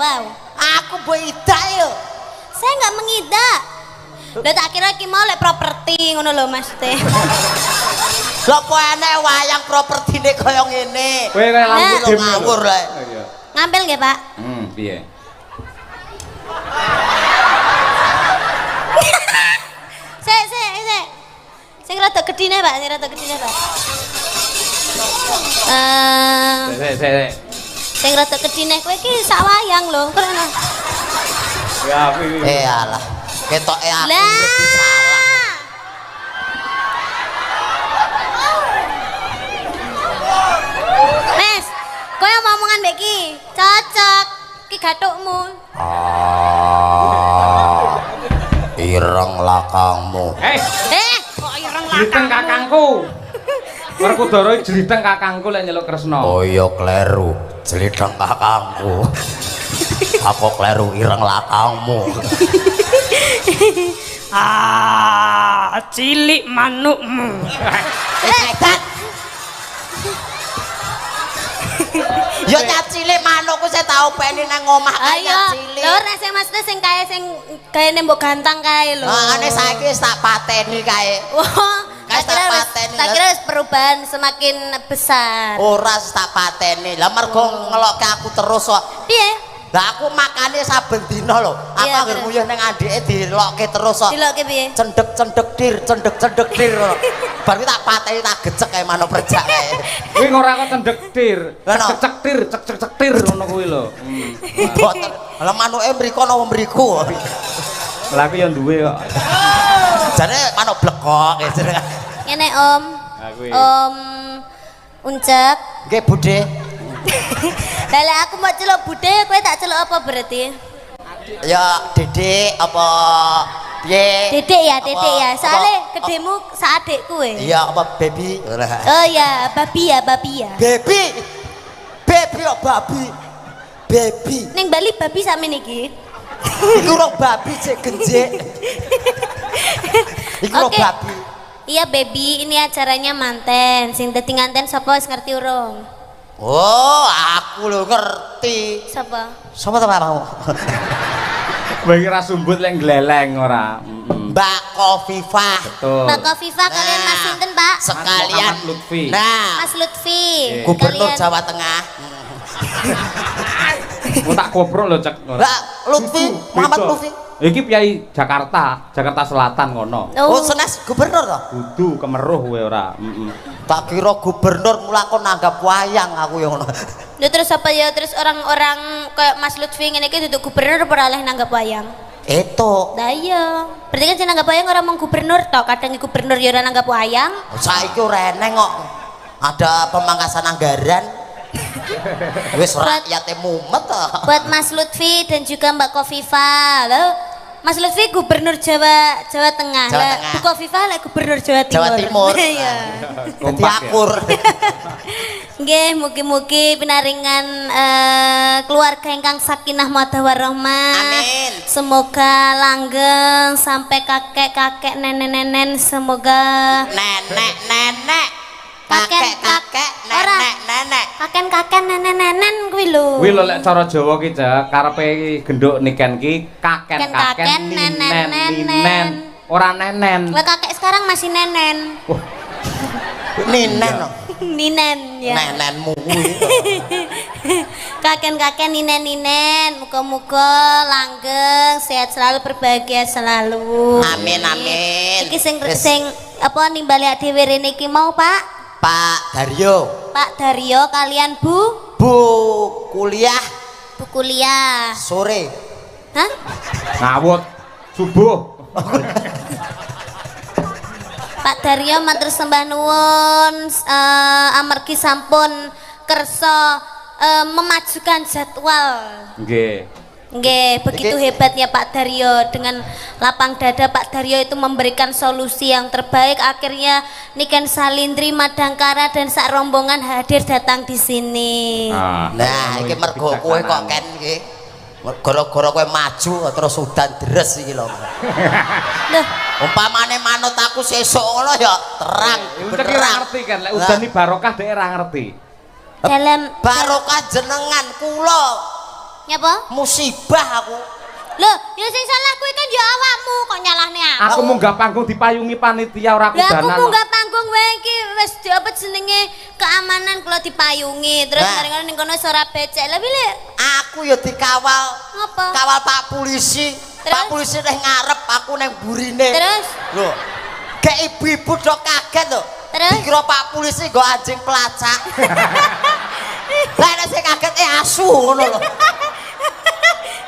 wow. Aku mbok idak yo. Saya nggak mengidak. Lah tak kira ki mau lek properti ngono lho Mas Teh. Lho kok enek wayang propertine kaya ngene. Kowe kaya lampu dim ngawur lek. Ngambil nggih, Pak? Piye? Sing rada gedine, Pak, sing rada gedine, Pak. Sing rada gedine kowe iki sak wayang lho, krono. Ya api. Alah. Ketoke aku iki salah. Mes, kowe omongan mbek ki, cocok. Ki gathukmu. Ireng lakangmu. Kok ireng Jliteng kakangku. Werkudara jliteng kakangku lek nyeluk Kresna. Oh iya kleru, jliteng kakangku. Apa kleru ireng lakangmu? Cilik manukmu. Yo nyat cilik manukku saya tau peni nang omah ayo cilik. lho nek sing Mas sing kae sing gaene mbok gantang kae lho. Ane saiki wis tak pateni kae. Tak kira wis perubahan semakin besar. Ora tak pateni. Lah mergo ngelokke aku terus kok. Piye? Lah aku makane saben dina lho. Aku anggere nguyuh ning andike dilokke terus kok. Dilokke piye? Cendek-cendek dir. Bar ki tak pateni tak gecek kae manuk perjak kae. Kuwi ora kok cendek dir. Cek dir ngono kuwi lho. Boten. Lah manuke mriko napa mriku. Lah aku ya duwe kok. Jane manuk blekok jenenge. Ngene Om. Om Uncek. Nggih Budhe. Lah aku mau celuk Budhe kowe tak celuk apa berarti? Ya Dedek apa piye? Dedek ya. Soale gedemu sak adikku kowe. Iya apa baby? Oh ya, babi ya. Baby. Baby kok babi. Baby. Ning Bali babi sampe niki. Iku rong babi cek genjek. Iku rong babi. Iya baby, ini acaranya manten. Sing dadi nganten sapa wis ngerti urung? Oh, aku lho ngerti. Sapa? Sapa to mau? Kowe kira sumbut lek gleleng ora. Mbak Kofifah. Betul. Mbak Kofifah kalian Mas sinten, Pak? Sekalian Muhammad Lutfi. Nah, Mas Lutfi. Gubernur Kalian- Jawa Tengah. Mau tak koprok lho cek ora. Mbak Lutfi, Muhammad Beda. Lutfi. Iki Piai Jakarta Selatan kono. Oh, senes gubernur to? Kudu kemeruh kowe ora. Tak kira gubernur mula kon nanggap wayang aku ya ngono. Lho terus apa ya terus orang-orang kayak Mas Lutfi ngene iki duduk gubernur ora oleh nanggap wayang. Itu. Lah iya. Berarti kan sing nanggap wayang ora mung gubernur tok, kadang gubernur ya ora nanggap wayang. Saiki ora eneng kok. Ada pemangkasan anggaran. Wis rakyate mumet to. Buat Mas Lutfi dan juga Mbak Kofifah. Lho, Mas Lutfi gubernur Jawa Tengah. Jawa Lah, Tengah. Bu Kofifah lah gubernur Jawa Timur. Jawa Timur. Iya. Dadi akur. Nggih, mugi-mugi pinaringan keluarga ingkang sakinah mawaddah warahmah. Amin. Semoga langgeng sampai kakek-kakek, nenek-nenek, semoga Nenek. Kakek, Kakek, ora. nenek. kakek-kakek, nenek-nenek kuwi lho. Kuwi lho lek cara Jawa ki Cak, karepe genduk niken ki kaken-kaken ninen. Ora nenen. Lah kakek sekarang masih nenen. Ninen. Ninen ya. Nenenmu kuwi. Kakek-kakek ninen-ninen, muga-muga langgeng, sehat selalu, berbahagia selalu. Amin. Iki sing Wis. sing apa nimbali dhewe rene iki mau, Pak? Pak Daryo. Pak Daryo kalian Bu Kuliah kuliah. sore. Hah? Ngawut subuh. Pak Daryo matur sembah nuwun amargi sampun kersa memajukan jadwal. Nggih. Nggih, begitu hebatnya Pak Daryo. Dengan lapang dada Pak Daryo itu memberikan solusi yang terbaik. Akhirnya Niken Salindri, Madangkara dan sak rombongan hadir datang di sini. Nah, iki mergo kowe kok Ken iki. Gara-gara kowe maju terus udan deres iki lho. Loh, Umpamane manut aku sesuk ngono ya terang, Ucek ora ngerti kan, lek udan iki barokah dhek ora ngerti. dalam Barokah jenengan kula Nyapa? Musibah aku. Loh, ya sing salah kuwi kan ya awakmu kok nyalahne aku. Aku munggah panggung dipayungi panitia ora Lah aku kudanan. munggah panggung wae iki wis apa jenenge keamanan kula dipayungi. Terus Nah. kadang-kadang ning kono ora becek. Lah pilih Aku ya dikawal. Ngapa? Kawal Pak Polisi. Terus? Pak Polisi nang ngarep, aku nang burine. Terus? Lho. Kayak ibu-ibu do kaget lho. Terus? Dikira Pak Polisi nggo anjing pelacak. Lah nek sing kaget asu ngono lho.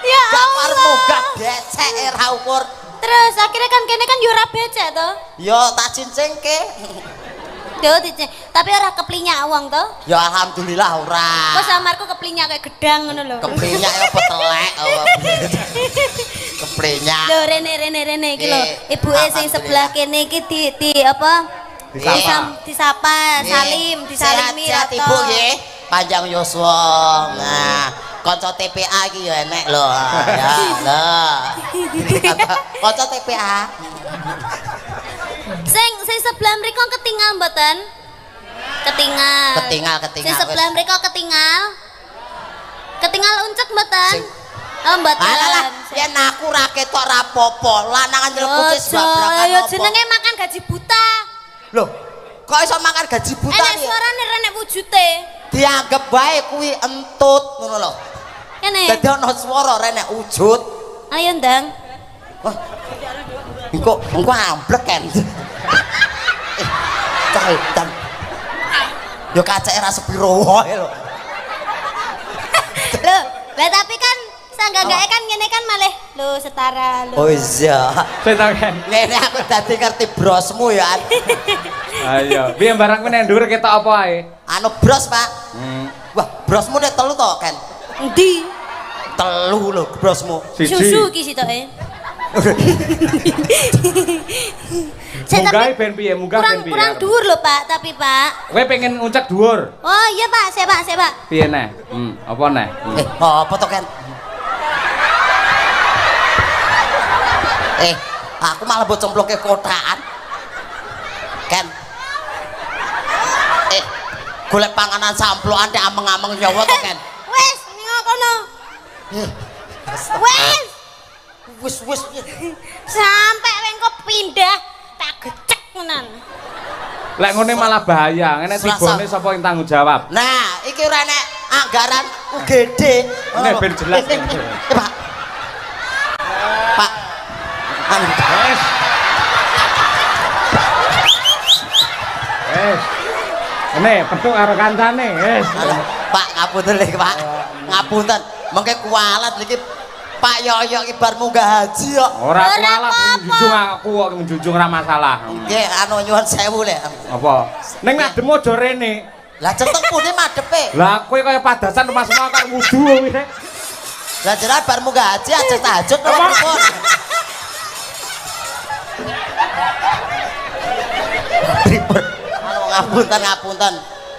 Ya Gambar Allah. muga becek ra umur. Terus akhirnya kan kene kan yo ora becek to. Yo tak cincingke. Duh, tapi ora keplinyak wong to. Ya alhamdulillah ora. Kok samarku keplinyak kayak gedang ngono lho. Keplinyak ya petelek. Keplinyak. Lho rene iki lho. Ibuke sing sebelah kene iki di apa? Disapa, salim, disalimi Sehat-sehat rata. Ibu nggih. Panjang yuswa. Nah, kanca TPA iki ya enek lho. Ya, lho. Kanca TPA. Sing sebelah mriko ketinggal mboten? Ketinggal. Ketinggal. Sing sebelah mriko ketinggal. Ketinggal uncek mboten? Sing- Oh mboten. Alah, yen aku ra ketok ra apa-apa. Lanangan nyelukut wis bablakan Ya apa. jenenge makan gaji buta. Loh, kok iso makan gaji buta Enek iki? suarane renek wujute. Dianggep wae kuwi entut ngono lho. Kene. Dadi ana swara renek wujud. Ayo ndang. Wah. Engko amblek kan. Cetan. Yo kacake ra sepiro wae lho. Loh, lah tapi kan sanggagake kan ngene kan malih lho setara lho. Oh iya. Setaken. Ngene aku dadi ngerti brosmu ya. Ayo, piye barang kuwi nek dhuwur ketok apa ae? Anu bros, Pak. Wah, brosmu nek telu to, Ken? Endi? Telu lho brosmu. Susu iki sitoke. Munggah ben piye? Munggah ben piye? Kurang dhuwur lho, Pak, tapi Pak. Kowe pengen nguncak dhuwur. Oh iya Pak, saya Pak. Piye neh? Apa neh? Apa to, Ken? Aku malah mbok cemploke kotaan. Ken. Golek panganan samplokan nek ameng-ameng nyawa to, Ken? Wes, ning kono. Wes. Wis. Sampai wengko pindah tak gecek menan. Lek ngene malah bahaya. Ngene Selasa. tibone sapa yang tanggung jawab? Nah, iki ora nek anggaran UGD. Ini ben jelas. Pak. Pak. Anu. Ini petuk karo kancane, wis. Pak, ngapunten lho, Pak. Ngapunten. Mengke kualat iki Pak Yoyo iki bar munggah haji kok. Ora Ora kualat apa-apa. njunjung aku kok njunjung ora masalah. Nggih, anu nyuwun sewu lho. Apa? Ning ngadem aja rene. Lah ceteng pundi madepe? Lah kowe kaya padasan Mas Mo karo wudu wis. Lah jenengan bar munggah haji ajeng tahajud napa pripun? Pripun? Anu ngapunten.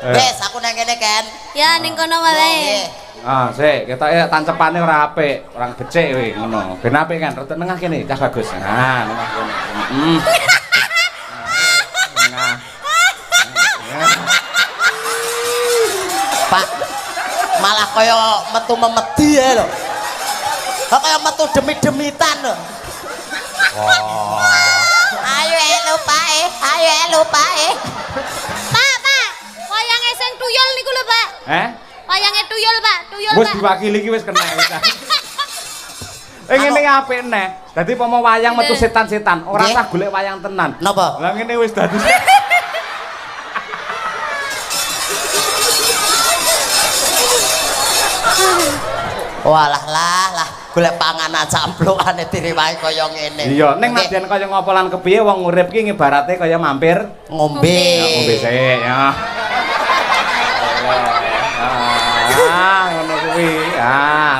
Wes, aku nang kene, Ken. Ya ning kono Nggih. wae. Ah, sik, ketoke tancepane ora apik, ora becik kowe ngono. Ben apik kan, rada nengah kene, cah bagus. Nah, nengah kene. Nengah. Pak, malah kaya metu memedi ya lho. Kok kaya metu demi-demitan lho. Ayo elu Pak. Pak, wayange sing tuyul niku lho, Pak. Wayange tuyul, Pak. Wis diwakili iki wis kena wis. Ngene apik neh. Dadi pomo wayang metu setan-setan, ora Nggih. usah golek wayang tenan. Napa? Lah ngene wis dadi Walah lah, golek panganan camplukane direwahi kaya ngene. Iya, ning Nggih. nadyan kaya ngopo lan kepiye wong urip ki ngibarate kaya mampir Ngombe. ya ngombe sik ya. Ngono kuwi.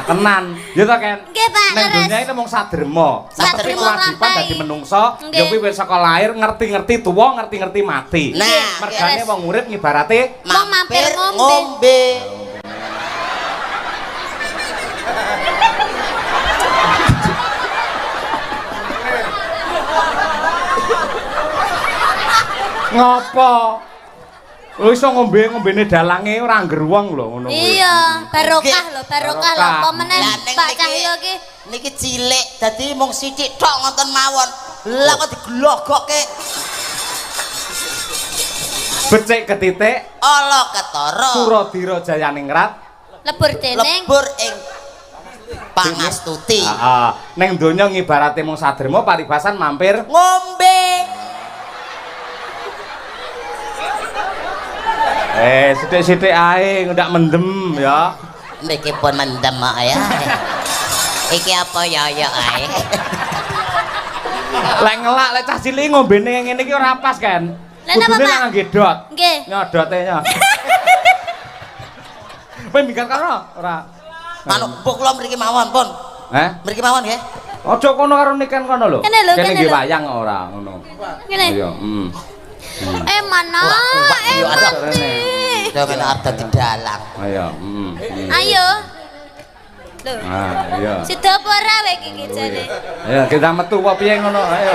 Tenan. Ya to, Ken. Nggih, Pak, Ning leres. dunya iki mung sadrema. Sadrema kewajiban nglampahi. dadi menungsa, Nggih. ya kuwi wis saka lahir ngerti-ngerti tuwa, ngerti-ngerti mati. Nah, mergane leres. wong urip ngibarate Mau mampir ngombe. ngombe. ngopo? Lho iso ngombene dalange ora ngger wong lho ngono kuwi. Iya, barokah lho, barokah lho. Apa meneh? Lah Pak Cahyo ki niki cilik dadi mung sithik tok ngoten mawon. Lah kok diglogokke. Becik ketitik Ala ketara. Suradira Jayaningrat lebur dening Lebur ing Pangastuti. Heeh. Ning donya ngibarate mung sadrema paribasan mampir Ngombe. sithik-sithik ae ndak mendem ya. Niki pun mendem ya. Iki apa ya ae. Lek ngelak lek cah cilik ngombene ngene iki ora pas kan. Lah napa, Kudune Pak? nang ngangge dot. Nggih. Nyodote nya. Kowe minggat karo ora? Manuk mbok kula mriki mawon pun. Mriki mawon nggih. Aja kono karo niken kono lho. Kene lho, Kene kene nggih lho. wayang ora ngono. Ngene. Iya, Mana? rene. Jangan ada di dalam. Ayo, Ayo. Lho. iya. Sida apa ora wae iki jane? Ayo kita metu apa piye ngono, ayo.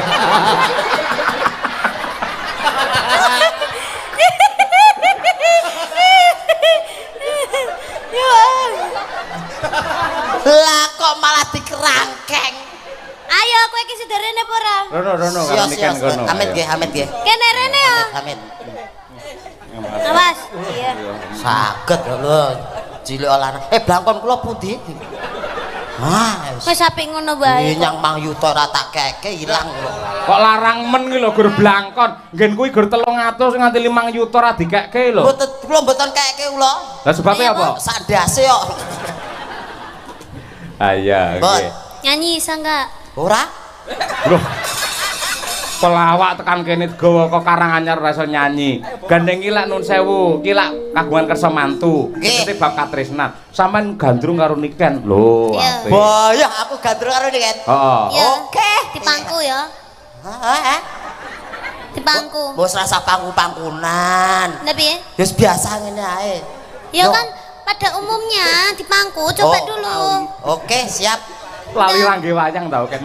Lah kok malah dikerangkeng. Ayo kowe iki sida rene apa ora? Rono karo niken kono. Amit nggih. Kene rene ya. Amit. Awas. Iya. Saged lho. Cilik olahraga. Blangkon kula pundi? Wis apik ngono wae. Nyang Mang Yuto ora tak keke ilang lho. Kok larang men ki lho gur blangkon. Nggen kuwi gur 300 nganti 5 juta ra dikekke lho. Kula mboten keke kula. Lah sebabnya apa? Sak ndase kok. Iya, nggih. Nyanyi iso enggak? Ora? Loh. Pelawak tekan kene gawa kok Karanganyar ora iso nyanyi. Gandeng ki lak nun sewu, ki lak kagungan kersa mantu. Iki bab katresnan. Sampeyan gandrung karo niken. Lho, Iya. apik. Boyah aku gandrung karo niken. Heeh. Iya. Oke. Dipangku ya. Heeh. Dipangku. Bos rasa pangku-pangkunan. Lah piye? Wis biasa ngene ae. Ya Yo. kan pada umumnya dipangku. Coba Oh. dulu. Oke, siap. Lali rangge wayang tau kan.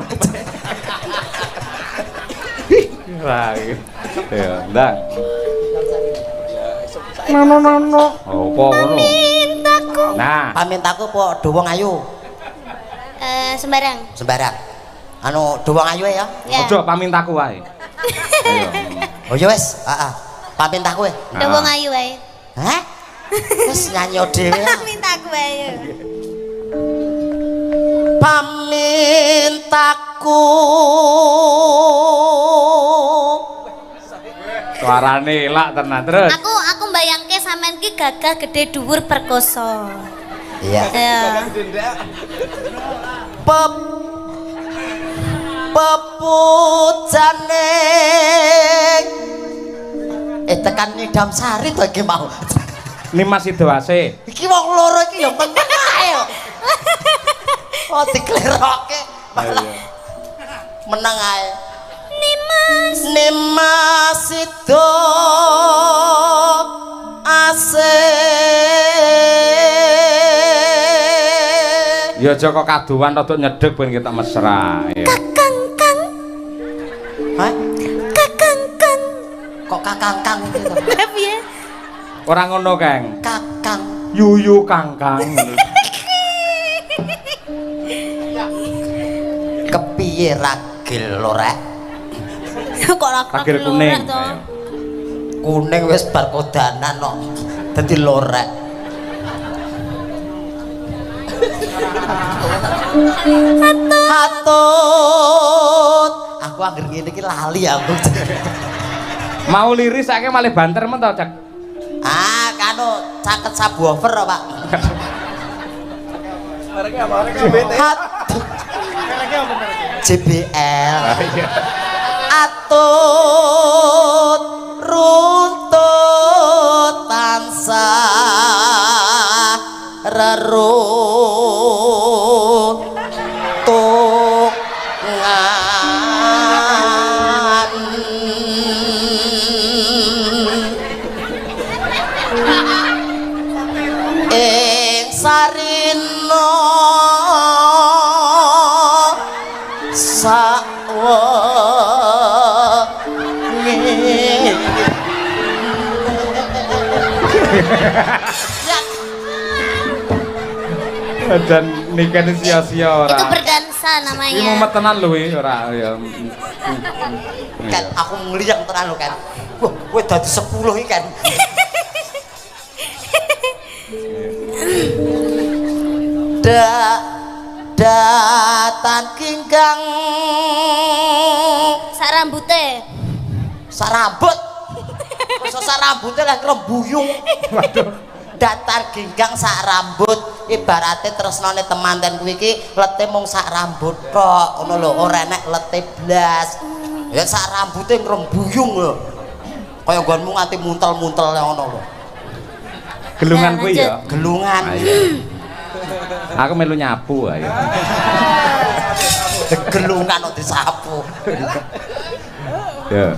Wah. Ya, ndang. No. Apa ngono? Nah, Pamintaku po Dowong Ayu. Sembarang. Sembarang. Anu Dowong Ayu ya. Ya. aja pamintaku wae. Ayo. Oh ya wis, heeh. Pamintaku. Udah wong ayu wae. Hah? Wis nyanyi dhewe. Mintaku wae. Pamintaku Suarane elak tenan terus. Aku mbayangke sampean ki gagah gede dhuwur perkoso. iya Ya. pepujane tekan Nidam Sari to iki mau. Nimas Sidoase. Iki wong loro iki ya meneng ae. Oh diklerokke. Meneng ae. Nimas Sido ase. Ya aja kok kaduan rada nyedhek ben kita mesra. Ya. Kakang-kang. Hah? Kakang-kang. Kok kakang-kang iki to? Lah piye? Ora ngono, Kang. Kakang. Yuyu Kangkang. Kepiye ragil lorek? Kok ora Ragil kuning. Kuning wis bar kodanan kok. Dadi lorek. Hatut. Aku anggere ngene iki lali aku. Mau liris saiki malih banter men to, Cak. Ah, kanu caket subwoofer Pak. Hatut. JBL. Atut runtut tansah reruntuk ngan ing sarina Dan Niken sia-sia ora. Itu berdansa Iki namanya. mumet tenan lho ora ya. Kan aku ngliyeng tenan lho kan. Wah, kowe dadi 10 iki kan. Datan kinggang Sak rambute. sarambut. Masa sarambute lah rembuyung. Waduh. Datar ginggang sak rambut ibaratnya tresnane temanten kuwi iki lete mung sak rambut tok ngono lho ora enek lete blas ya sak rambute ngrembuyung lho kaya nggonmu nganti muntel-muntel ngono lho Gelungan Nah, kuwi ya. gelungan Ayo. Aku melu nyapu ayo. gelungan kok disapu Ya.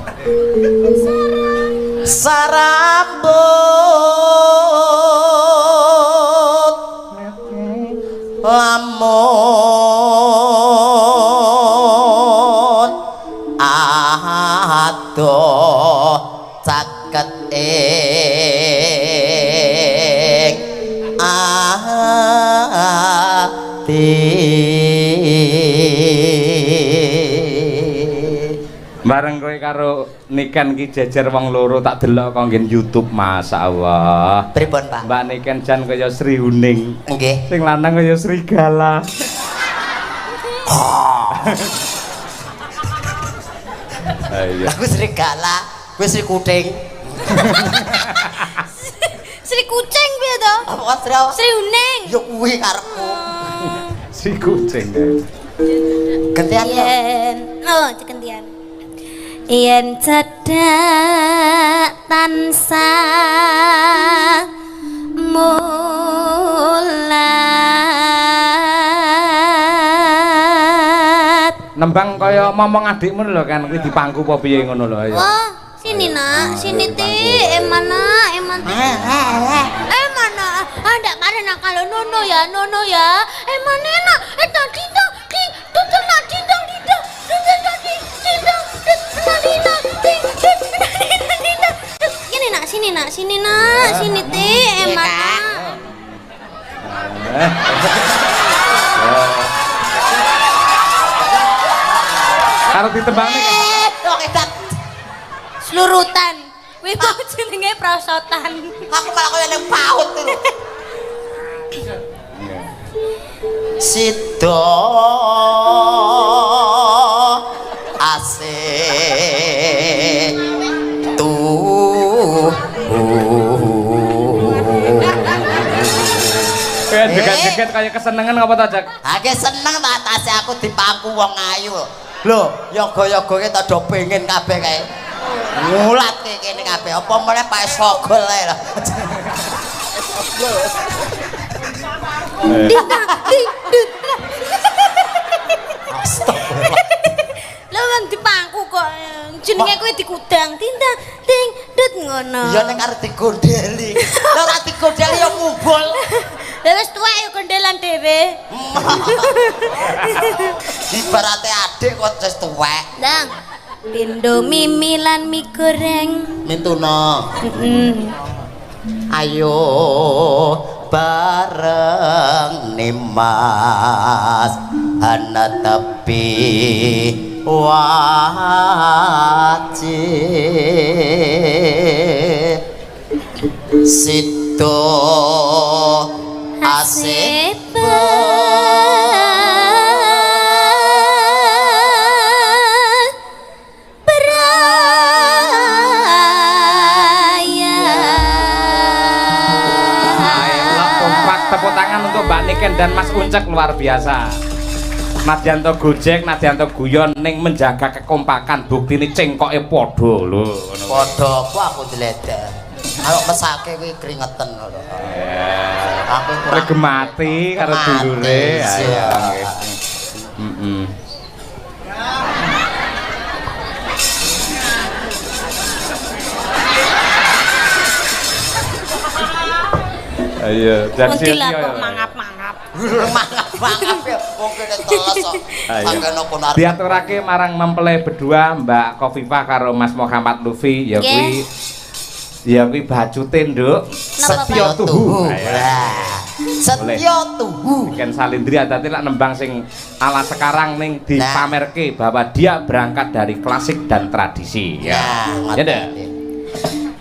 sarambut lamun adoh caket ing ati Bareng kowe karo Niken ki jejer wong loro tak delok kok nggen YouTube masyaallah. pripun Pak Mbak Niken jan kaya Sri Huning. nggih Sing lanang kaya serigala. Ayo. aku serigala kowe Sri Kuting Sri kucing piye to? apa Sri apa? Sri Uning. yo kuwi karepku Si kucing. gantian ya Yen, oh cekentian. Yen cedak tansah mulat. Nembang kaya momong adikmu lho kan kuwi dipangku apa piye ngono lho ayo. Wah, sini nak, sini ti, emana, eman ti. Emana, ada mana nak kalau nono ya, emana nak, tadi dong, ding, tutul nak, dindong, dindong, tutul nak, dindong, dindong, dindong. Sini nak, sini nak, sini ti, emana. Karo ditembangne kan. kok edan Selurutan, wih mau jenenge prasotan. aku malah kaya yang paut itu Sido asik tuh Kayak jeget-jeget kayak kesenengan apa ta, Jak? Aku seneng tak atase aku dipangku wong ayu lho yoga-yoga tak do pengen kabeh kae ngulat kene kabeh apa meneh Pak Sogol ae lho Lah wong dipangku kok jenenge kowe dikudang tindang ting dut ngono. iya nek arep digondeli lha ora digondeli yo ngumpul Lah wis tuwek yo gondelan dhewe. ibarate adik kok wis tuwek Ndang. Pindo mimilan mie goreng. mintuna Heeh. ayo bareng nimas ana tepi wajib situ asik Ayolah kompak tepuk tangan untuk Mbak Niken dan Mas Uncek luar biasa. Nadyanto gojek, Nadyanto guyon ning menjaga kekompakan buktine cengkoke padha lho. padha aku diledek kalau mesake kuwi keringetan lho aku kurang Regemati karo Gemati, dulure. Ayo. iya. nggih. Heeh. Ayo, dan Kunti lah sia-sia kok ya. mangap-mangap. mangap ya mungkin teles kok Ayo. sangkene kono Diaturake marang mempelai berdua Mbak Khofifah karo Mas Muhammad Lufi ya kuwi ya kuwi bacute nduk Napa, Setyo Pak? Tuhu. Ayo. Wah. Setya tuhu. Niken Salindri dadi lak nembang sing ala sekarang ning dipamerke bahwa dia berangkat dari klasik dan tradisi ya. Ya ndak?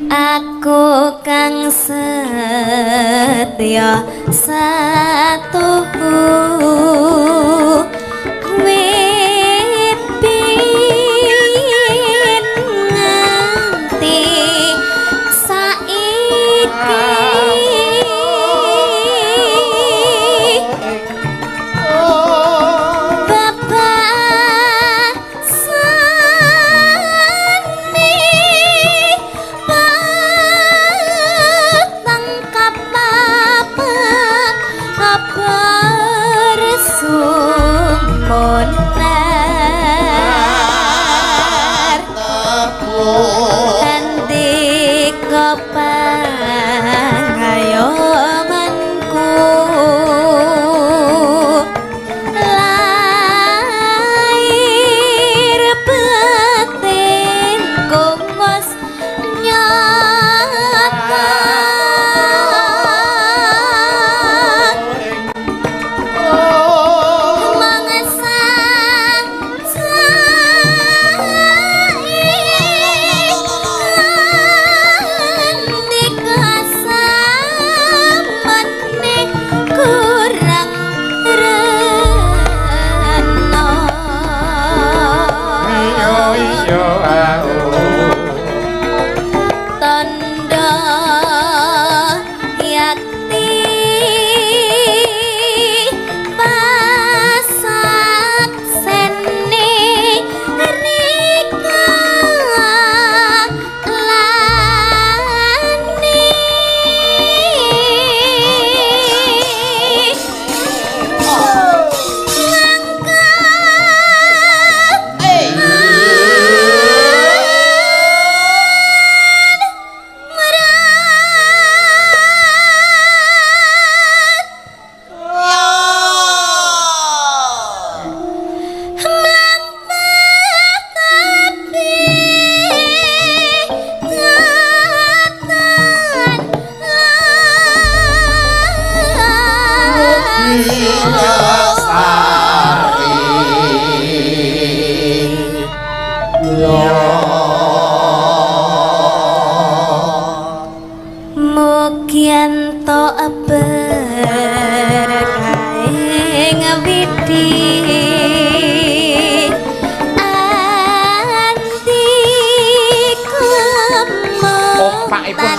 Aku kang setya satuhu wit biyen nganti saiki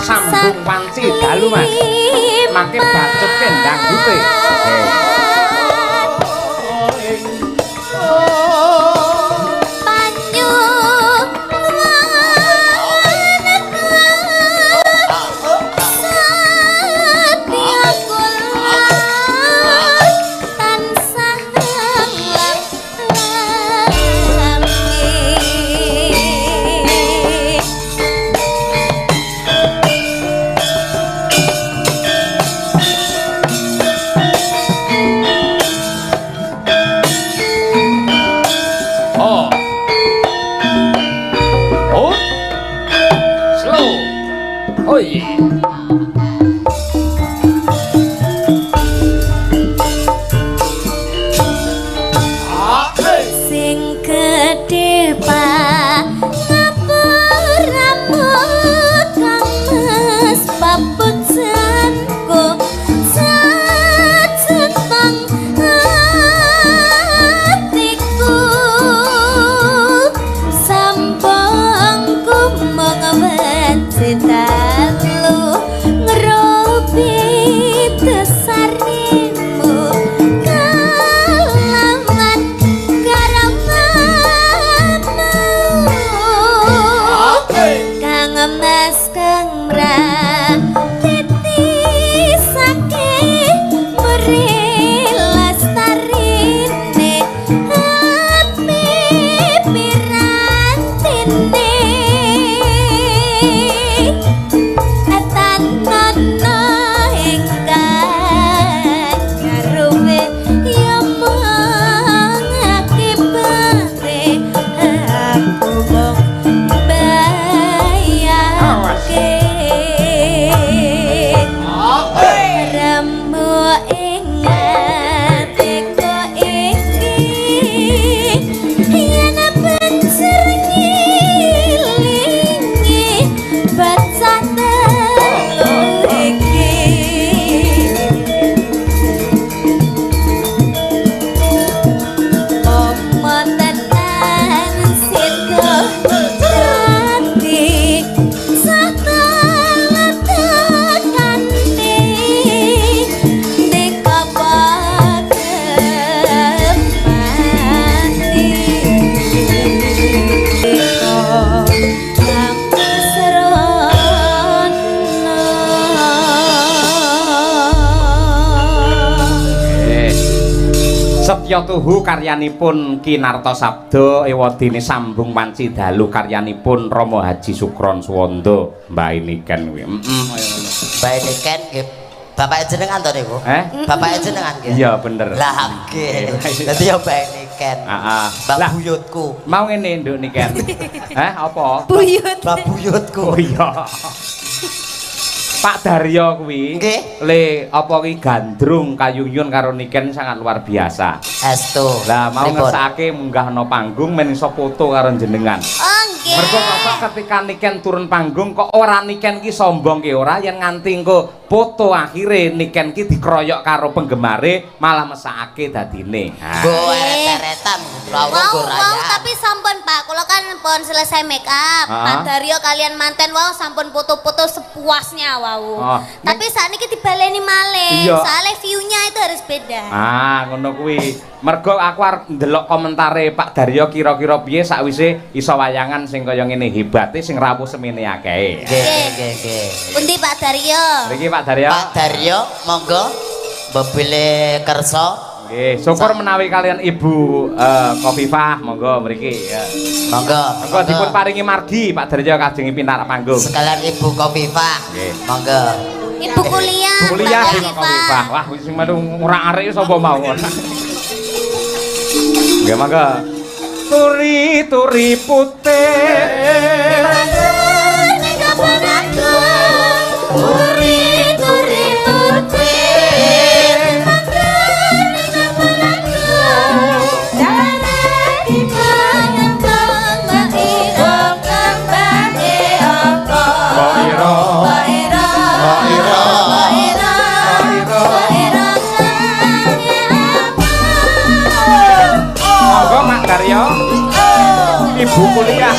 sambung wanci dalu Mas. Mangke bacot kendang dute. Setya Tuhu karyanipun Kinarta Sabda ewadene sambung wanci dalu karyanipun Rama Haji Sukron Suwanda Mbak Niken kuwi. Mbak Niken nggih bapak jenengan to niku? Bapak jenengan nggih. Iya bener. Lah nggih. Dadi ya Mbak Niken. Heeh. Mbak buyutku. Mau ngene Nduk Niken. Apa? Buyut. Mbak buyutku. Oh iya. Pak Daryo kuwi le apa ki gandrung kayuyun karo Niken sangat luar biasa. Estu. Lah mau ngersake munggah ana panggung men iso foto karo jenengan. Oh nggih. Mergo kok ketika Niken turun panggung kok ora Niken ki sombong ki ora yen nganti engko foto akhire Niken ki dikeroyok karo penggemare malah mesakake dadine. Go eret-eretan Wow, tapi sampun Pak, kula kan pun selesai make up. Pak Daryo kalian manten wow sampun foto-foto sepuasnya wow. Tapi saat ini dibaleni malih. Soalnya view-nya itu harus beda. Ngono kuwi. Mergo aku arep ndelok komentare Pak Daryo kira-kira piye sakwise iso wayangan sing kaya ngene hebate sing rawuh semene akeh. Nggih. Pundi Pak Daryo? Mriki Pak Daryo. Pak Daryo monggo bebile kersa. Nggih, syukur menawi kalian Ibu Kofifah monggo mriki ya. Monggo dipun paringi margi Pak Daryo kajeng pinar panggung. Sekalian Ibu Kofifah. Nggih. Monggo. Ibu kuliah. Kuliah Ibu Kofifah. Wah, sing melu ora arek sapa mawon. Nggih, monggo. Turi putih. Turi putih. Monggo Mak Daryo. Ibu kuliah.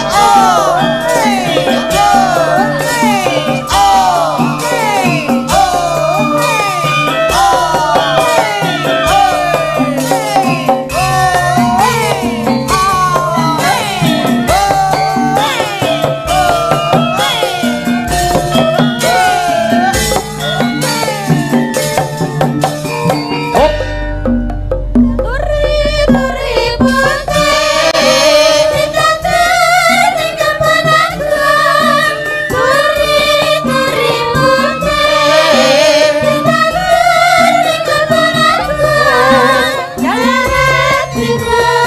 Jangan